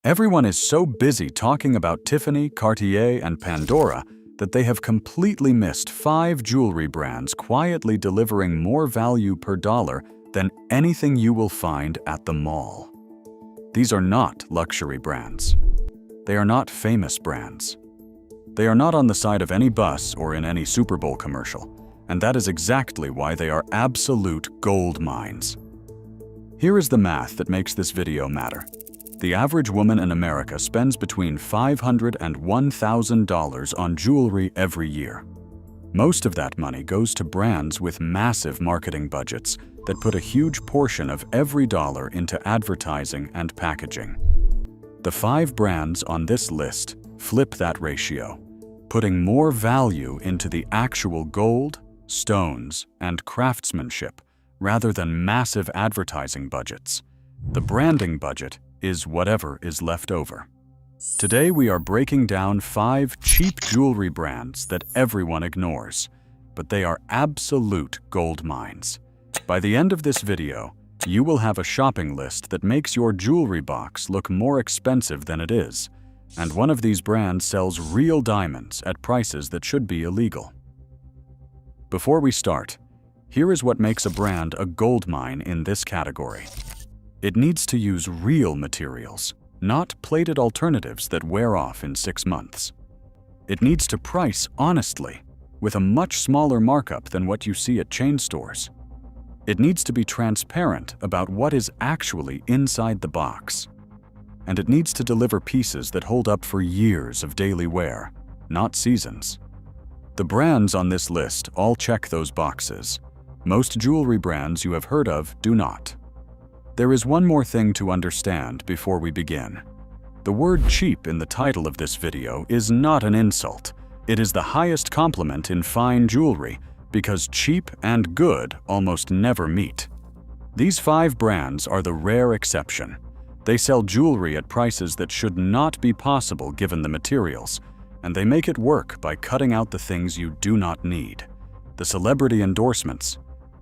Everyone is so busy talking about Tiffany, Cartier, and Pandora that they have completely missed 5 jewelry brands quietly delivering more value per dollar than anything you will find at the mall. These are not luxury brands. They are not famous brands. They are not on the side of any bus or in any Super Bowl commercial, and that is exactly why they are absolute gold mines. Here is the math that makes this video matter. The average woman in America spends between $500 and $1,000 on jewelry every year. Most of that money goes to brands with massive marketing budgets that put a huge portion of every dollar into advertising and packaging. The 5 brands on this list flip that ratio, putting more value into the actual gold, stones, and craftsmanship rather than massive advertising budgets. The branding budget is whatever is left over. Today we are breaking down 5 cheap jewelry brands that everyone ignores, but they are absolute gold mines. By the end of this video, you will have a shopping list that makes your jewelry box look more expensive than it is, and one of these brands sells real diamonds at prices that should be illegal. Before we start, here is what makes a brand a gold mine in this category. It needs to use real materials, not plated alternatives that wear off in 6 months. It needs to price honestly, with a much smaller markup than what you see at chain stores. It needs to be transparent about what is actually inside the box. And it needs to deliver pieces that hold up for years of daily wear, not seasons. The brands on this list all check those boxes. Most jewelry brands you have heard of do not. There is one more thing to understand before we begin. The word cheap in the title of this video is not an insult. It is the highest compliment in fine jewelry because cheap and good almost never meet. These 5 brands are the rare exception. They sell jewelry at prices that should not be possible given the materials, and they make it work by cutting out the things you do not need. The celebrity endorsements,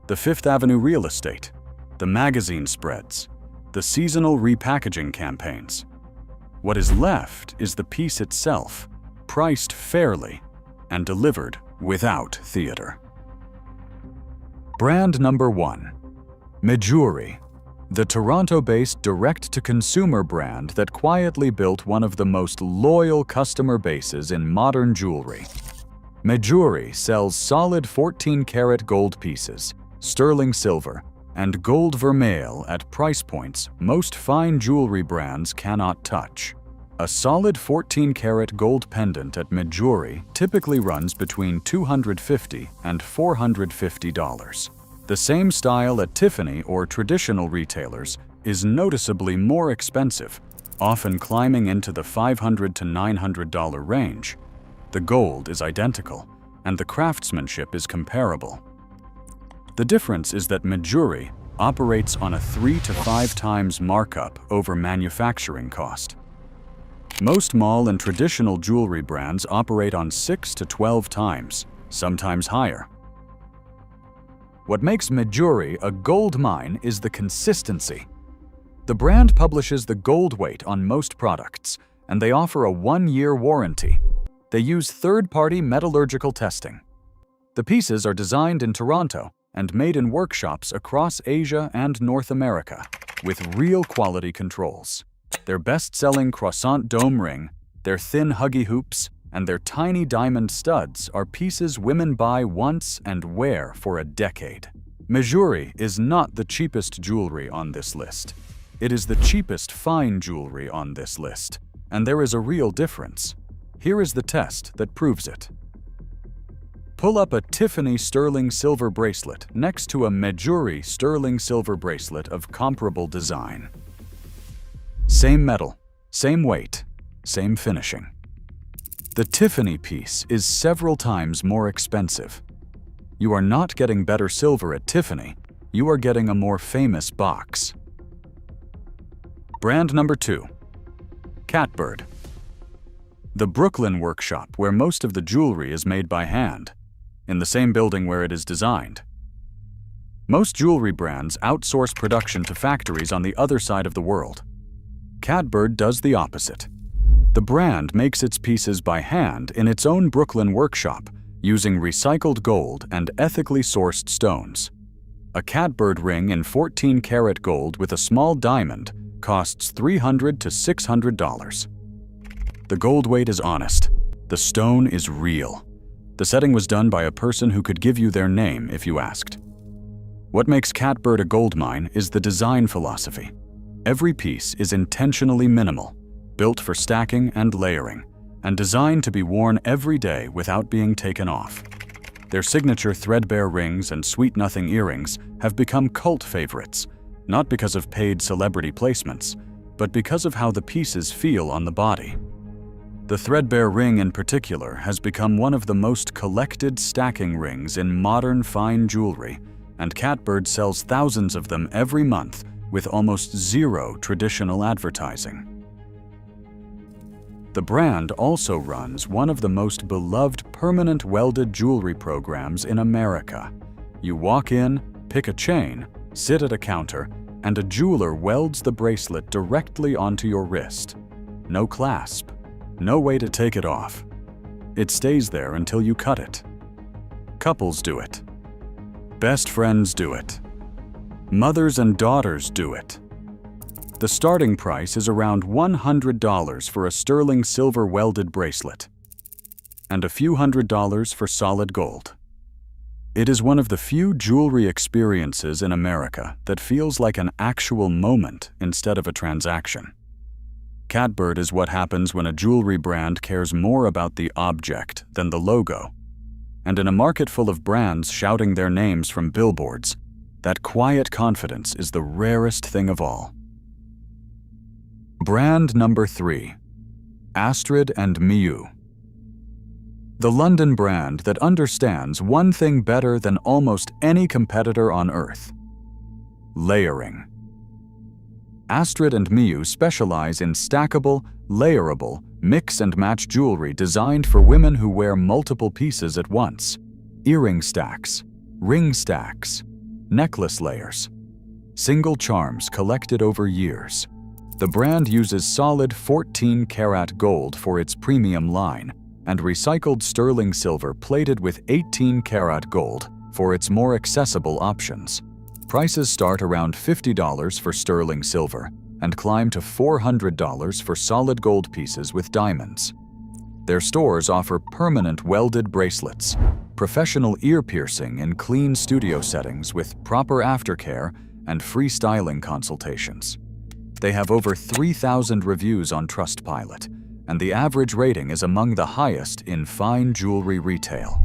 the Fifth Avenue real estate, the magazine spreads, the seasonal repackaging campaigns. What is left is the piece itself, priced fairly and delivered without theater. Brand number 1. Mejuri, the Toronto-based direct-to-consumer brand that quietly built one of the most loyal customer bases in modern jewelry. Mejuri sells solid 14-karat gold pieces, sterling silver, and gold vermeil at price points most fine jewelry brands cannot touch. A solid 14-karat gold pendant at Mejuri typically runs between $250 and $450. The same style at Tiffany or traditional retailers is noticeably more expensive, often climbing into the $500 to $900 range. The gold is identical, and the craftsmanship is comparable. The difference is that Mejuri operates on a 3 to 5 times markup over manufacturing cost. Most mall and traditional jewelry brands operate on 6 to 12 times, sometimes higher. What makes Mejuri a gold mine is the consistency. The brand publishes the gold weight on most products, and they offer a 1-year warranty. They use third-party metallurgical testing. The pieces are designed in Toronto and made in workshops across Asia and North America, with real quality controls. Their best-selling croissant dome ring, their thin huggy hoops, and their tiny diamond studs are pieces women buy once and wear for a decade. Mejuri is not the cheapest jewelry on this list. It is the cheapest fine jewelry on this list, and there is a real difference. Here is the test that proves it. Pull up a Tiffany sterling silver bracelet next to a Mejuri sterling silver bracelet of comparable design. Same metal, same weight, same finishing. The Tiffany piece is several times more expensive. You are not getting better silver at Tiffany, you are getting a more famous box. Brand number 2. Catbird. The Brooklyn workshop where most of the jewelry is made by hand, in the same building where it is designed. Most jewelry brands outsource production to factories on the other side of the world. Catbird does the opposite. The brand makes its pieces by hand in its own Brooklyn workshop, using recycled gold and ethically sourced stones. A Catbird ring in 14-karat gold with a small diamond costs $300 to $600. The gold weight is honest. The stone is real. The setting was done by a person who could give you their name if you asked. What makes Catbird a gold mine is the design philosophy. Every piece is intentionally minimal, built for stacking and layering, and designed to be worn every day without being taken off. Their signature threadbare rings and sweet-nothing earrings have become cult favorites, not because of paid celebrity placements, but because of how the pieces feel on the body. The threadbare ring in particular has become one of the most collected stacking rings in modern fine jewelry, and Catbird sells thousands of them every month with almost zero traditional advertising. The brand also runs one of the most beloved permanent welded jewelry programs in America. You walk in, pick a chain, sit at a counter, and a jeweler welds the bracelet directly onto your wrist. No clasp, no way to take it off. It stays there until you cut it. Couples do it. Best friends do it. Mothers and daughters do it. The starting price is around $100 for a sterling silver welded bracelet, and a few $100s for solid gold. It is one of the few jewelry experiences in America that feels like an actual moment instead of a transaction. Catbird is what happens when a jewelry brand cares more about the object than the logo. And in a market full of brands shouting their names from billboards, that quiet confidence is the rarest thing of all. Brand number 3. Astrid and Miyu. The London brand that understands one thing better than almost any competitor on earth: layering. Astrid and Miyu specialize in stackable, layerable, mix-and-match jewelry designed for women who wear multiple pieces at once. Earring stacks, ring stacks, necklace layers, single charms collected over years. The brand uses solid 14-karat gold for its premium line and recycled sterling silver plated with 18-karat gold for its more accessible options. Prices start around $50 for sterling silver and climb to $400 for solid gold pieces with diamonds. Their stores offer permanent welded bracelets, professional ear piercing in clean studio settings with proper aftercare, and free styling consultations. They have over 3,000 reviews on Trustpilot, and the average rating is among the highest in fine jewelry retail.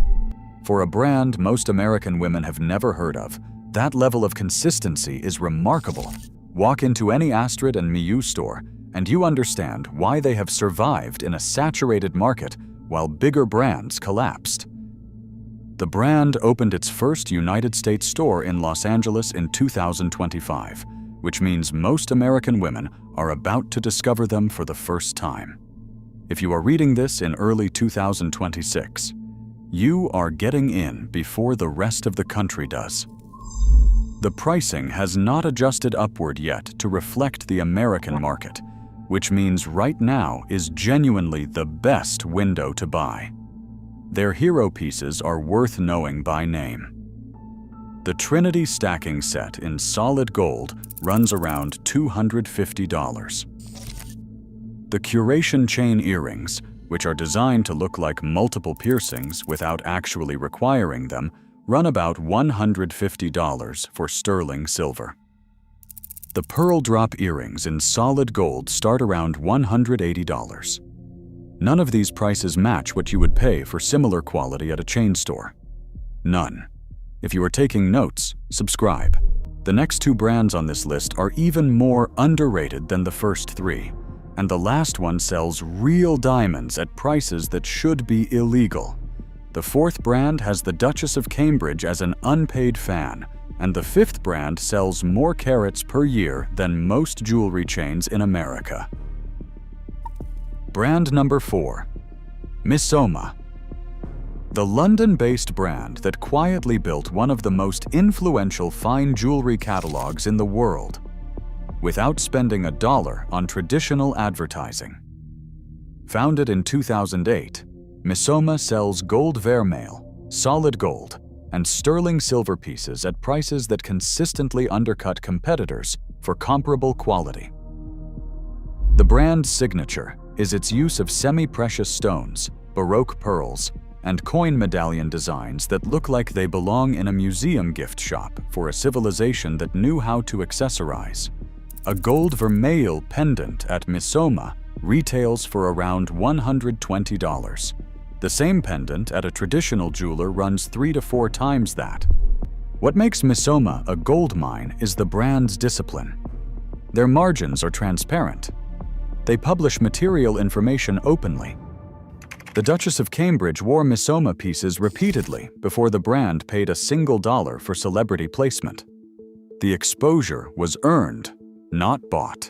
For a brand most American women have never heard of, that level of consistency is remarkable. Walk into any Astrid and Miyu store, and you understand why they have survived in a saturated market while bigger brands collapsed. The brand opened its first United States store in Los Angeles in 2025, which means most American women are about to discover them for the first time. If you are reading this in early 2026, you are getting in before the rest of the country does. The pricing has not adjusted upward yet to reflect the American market, which means right now is genuinely the best window to buy. Their hero pieces are worth knowing by name. The Trinity stacking set in solid gold runs around $250. The Curation chain earrings, which are designed to look like multiple piercings without actually requiring them, run about $150 for sterling silver. The pearl drop earrings in solid gold start around $180. None of these prices match what you would pay for similar quality at a chain store. None. If you are taking notes, subscribe. The next 2 brands on this list are even more underrated than the first 3, and the last one sells real diamonds at prices that should be illegal. The 4th brand has the Duchess of Cambridge as an unpaid fan, and the 5th brand sells more carats per year than most jewelry chains in America. Brand number 4. Missoma. The London-based brand that quietly built one of the most influential fine jewelry catalogs in the world. without spending a dollar on traditional advertising. Founded in 2008, Missoma sells gold vermeil, solid gold, and sterling silver pieces at prices that consistently undercut competitors for comparable quality. The brand's signature is its use of semi-precious stones, Baroque pearls, and coin medallion designs that look like they belong in a museum gift shop for a civilization that knew how to accessorize. A gold vermeil pendant at Missoma retails for around $120. The same pendant at a traditional jeweler runs 3 to 4 times that. What makes Missoma a gold mine is the brand's discipline. Their margins are transparent. They publish material information openly. The Duchess of Cambridge wore Missoma pieces repeatedly before the brand paid a single dollar for celebrity placement. The exposure was earned, not bought.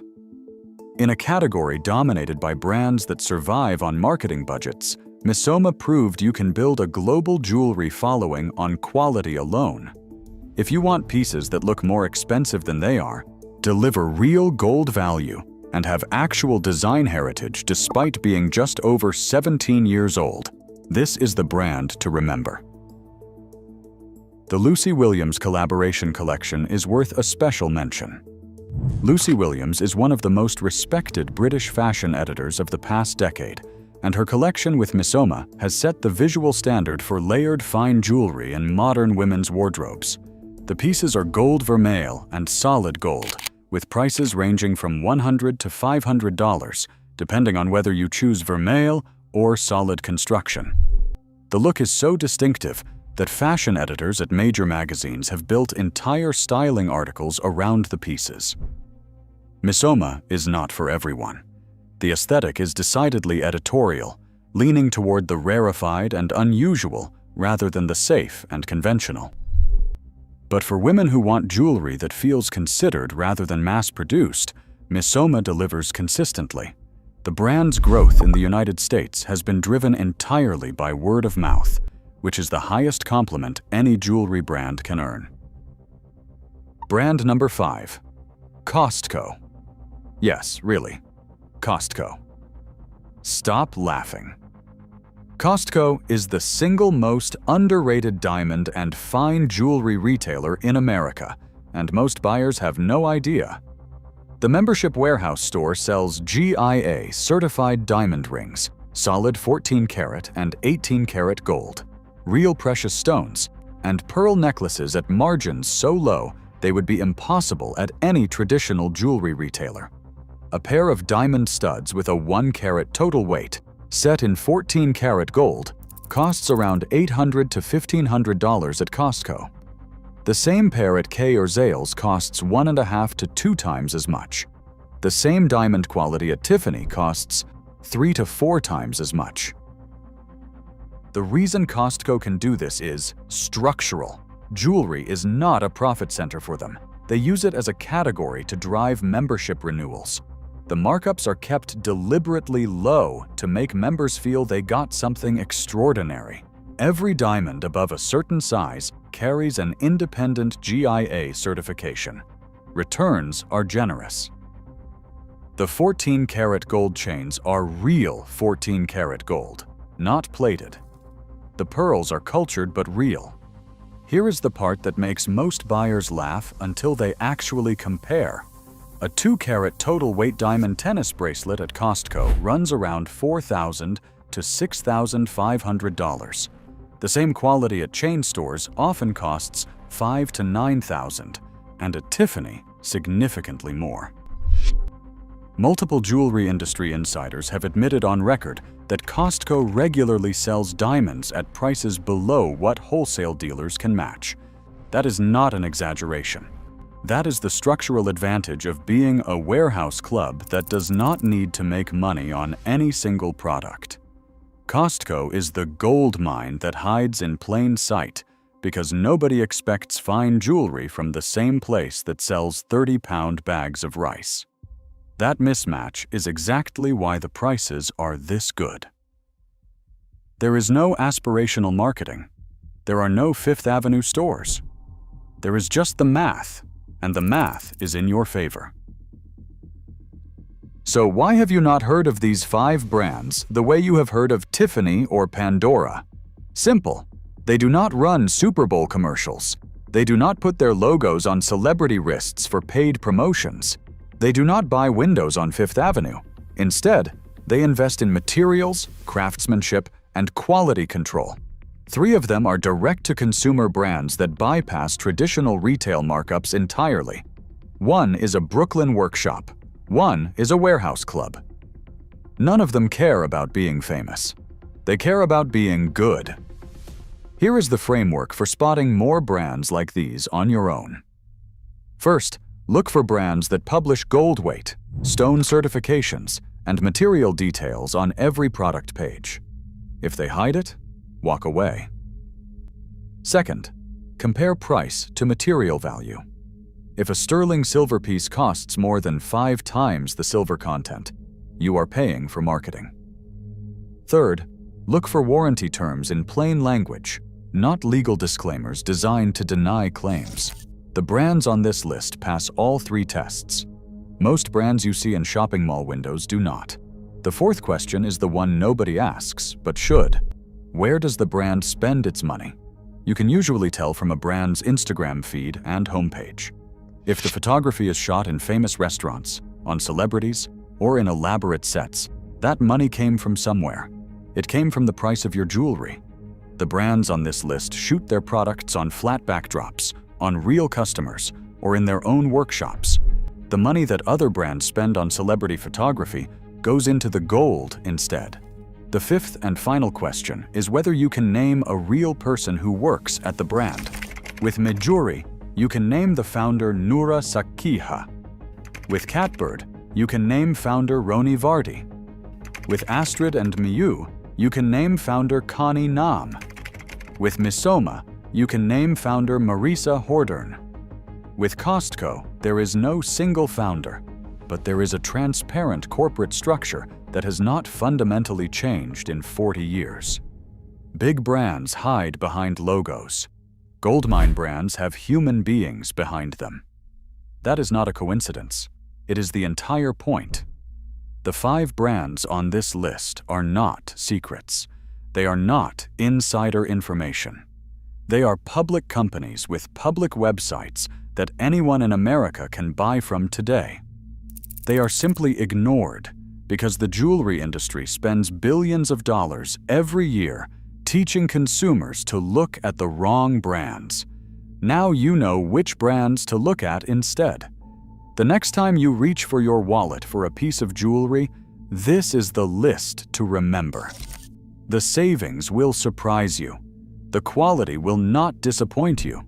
In a category dominated by brands that survive on marketing budgets, Missoma proved you can build a global jewelry following on quality alone. If you want pieces that look more expensive than they are, deliver real gold value, and have actual design heritage despite being just over 17 years old, this is the brand to remember. The Lucy Williams collaboration collection is worth a special mention. Lucy Williams is one of the most respected British fashion editors of the past decade, and her collection with Missoma has set the visual standard for layered fine jewelry in modern women's wardrobes. The pieces are gold vermeil and solid gold, with prices ranging from $100 to $500, depending on whether you choose vermeil or solid construction. The look is so distinctive that fashion editors at major magazines have built entire styling articles around the pieces. Missoma is not for everyone. The aesthetic is decidedly editorial, leaning toward the rarefied and unusual rather than the safe and conventional. But for women who want jewelry that feels considered rather than mass-produced, Missoma delivers consistently. The brand's growth in the United States has been driven entirely by word of mouth, which is the highest compliment any jewelry brand can earn. Brand number 5. Costco. Yes, really. Costco. Stop laughing. Costco is the single most underrated diamond and fine jewelry retailer in America, and most buyers have no idea. The membership warehouse store sells GIA certified diamond rings, solid 14 karat and 18 karat gold, real precious stones, and pearl necklaces at margins so low they would be impossible at any traditional jewelry retailer. A pair of diamond studs with a 1 carat total weight, set in 14 karat gold, costs around $800 to $1,500 at Costco. The same pair at Kay or Zales costs 1.5 to 2 times as much. The same diamond quality at Tiffany costs 3 to 4 times as much. The reason Costco can do this is structural. Jewelry is not a profit center for them. They use it as a category to drive membership renewals. The markups are kept deliberately low to make members feel they got something extraordinary. Every diamond above a certain size carries an independent GIA certification. Returns are generous. The 14 karat gold chains are real 14 karat gold, not plated. The pearls are cultured but real. Here is the part that makes most buyers laugh until they actually compare. A 2 karat total weight diamond tennis bracelet at Costco runs around $4,000 to $6,500. The same quality at chain stores often costs $5,000 to $9,000, and at Tiffany, significantly more. Multiple jewelry industry insiders have admitted on record that Costco regularly sells diamonds at prices below what wholesale dealers can match. That is not an exaggeration. That is the structural advantage of being a warehouse club that does not need to make money on any single product. Costco is the gold mine that hides in plain sight because nobody expects fine jewelry from the same place that sells 30-pound bags of rice. That mismatch is exactly why the prices are this good. There is no aspirational marketing. There are no Fifth Avenue stores. There is just the math, and the math is in your favor. So why have you not heard of these 5 brands the way you have heard of Tiffany or Pandora? Simple. They do not run Super Bowl commercials. They do not put their logos on celebrity wrists for paid promotions. They do not buy windows on Fifth Avenue. Instead, they invest in materials, craftsmanship, and quality control. 3 of them are direct-to-consumer brands that bypass traditional retail markups entirely. 1 is a Brooklyn workshop. 1 is a warehouse club. None of them care about being famous. They care about being good. Here is the framework for spotting more brands like these on your own. First, look for brands that publish gold weight, stone certifications, and material details on every product page. If they hide it, walk away. Second, compare price to material value. If a sterling silver piece costs more than 5 times the silver content, you are paying for marketing. Third, look for warranty terms in plain language, not legal disclaimers designed to deny claims. The brands on this list pass all 3 tests. Most brands you see in shopping mall windows do not. The 4th question is the one nobody asks, but should. Where does the brand spend its money? You can usually tell from a brand's Instagram feed and homepage. If the photography is shot in famous restaurants, on celebrities, or in elaborate sets, that money came from somewhere. It came from the price of your jewelry. The brands on this list shoot their products on flat backdrops, on real customers, or in their own workshops. The money that other brands spend on celebrity photography goes into the gold instead. The 5th and final question is whether you can name a real person who works at the brand. With Mejuri, you can name the founder Noura Sakiha. With Catbird, you can name founder Roni Vardi. With Astrid and Miyu, you can name founder Connie Nam. With Missoma, you can name founder Marisa Hordern. With Costco, there is no single founder, but there is a transparent corporate structure that has not fundamentally changed in 40 years. Big brands hide behind logos. Goldmine brands have human beings behind them. That is not a coincidence. It is the entire point. The 5 brands on this list are not secrets. They are not insider information. They are public companies with public websites that anyone in America can buy from today. They are simply ignored because the jewelry industry spends billions of dollars every year teaching consumers to look at the wrong brands. Now you know which brands to look at instead. The next time you reach for your wallet for a piece of jewelry, this is the list to remember. The savings will surprise you. The quality will not disappoint you.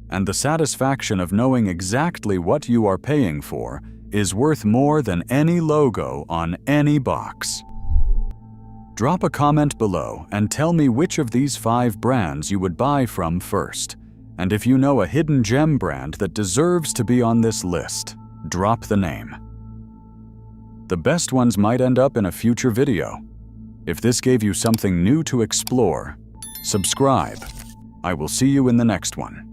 And the satisfaction of knowing exactly what you are paying for is worth more than any logo on any box. Drop a comment below and tell me which of these 5 brands you would buy from first. And if you know a hidden gem brand that deserves to be on this list, drop the name. The best ones might end up in a future video. If this gave you something new to explore, subscribe. I will see you in the next one.